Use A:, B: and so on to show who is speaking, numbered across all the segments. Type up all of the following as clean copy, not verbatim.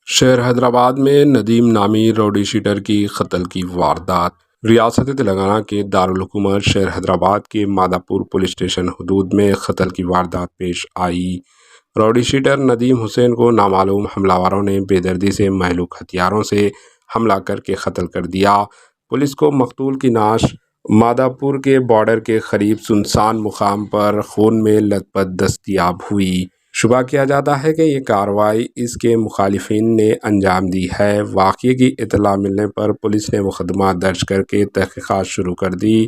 A: شہر حیدرآباد میں ندیم نامی راؤڈی شیٹر کی قتل کی واردات۔ ریاست تلنگانہ کے دارالحکومت شہر حیدرآباد کے ماداپور پولیس اسٹیشن حدود میں قتل کی واردات پیش آئی۔ راؤڈی شیٹر ندیم حسین کو نامعلوم حملہ آوروں نے بے دردی سے مہلوک ہتھیاروں سے حملہ کر کے قتل کر دیا۔ پولیس کو مقتول کی نعش ماداپور کے بارڈر کے قریب سنسان مقام پر خون میں لت پت دستیاب ہوئی۔ شبہ کیا جاتا ہے کہ یہ کارروائی اس کے مخالفین نے انجام دی ہے۔ واقعے کی اطلاع ملنے پر پولیس نے مقدمہ درج کر کے تحقیقات شروع کر دی۔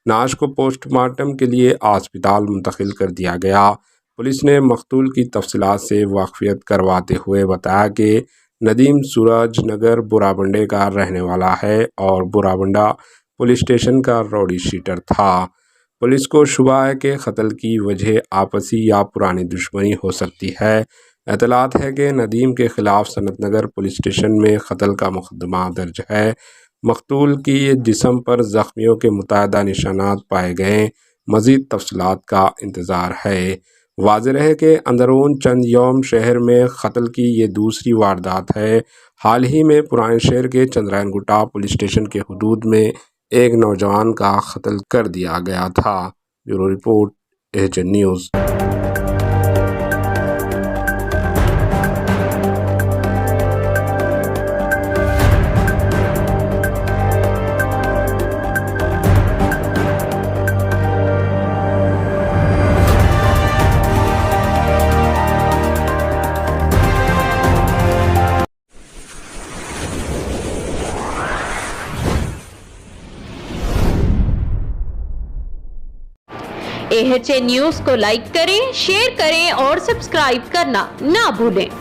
A: نعش کو پوسٹ مارٹم کے لیے ہسپتال منتقل کر دیا گیا۔ پولیس نے مقتول کی تفصیلات سے واقفیت کرواتے ہوئے بتایا کہ ندیم سورج نگر بورا بنڈے کا رہنے والا ہے اور بورا بنڈا پولیس اسٹیشن کا راؤڈی شیٹر تھا۔ پولیس کو شبہ ہے کہ قتل کی وجہ آپسی یا پرانی دشمنی ہو سکتی ہے۔ اطلاعات ہے کہ ندیم کے خلاف سنت نگر پولیس اسٹیشن میں قتل کا مقدمہ درج ہے۔ مقتول کی جسم پر زخمیوں کے متعدد نشانات پائے گئے۔ مزید تفصیلات کا انتظار ہے۔ واضح رہے کہ اندرون چند یوم شہر میں قتل کی یہ دوسری واردات ہے۔ حال ہی میں پرانے شہر کے چندرائن گٹا پولیس اسٹیشن کے حدود میں ایک نوجوان کا قتل کر دیا گیا تھا۔ Bureau report H N news.
B: AHN news کو لائک کریں، شیئر کریں اور سبسکرائب کرنا نہ بھولیں۔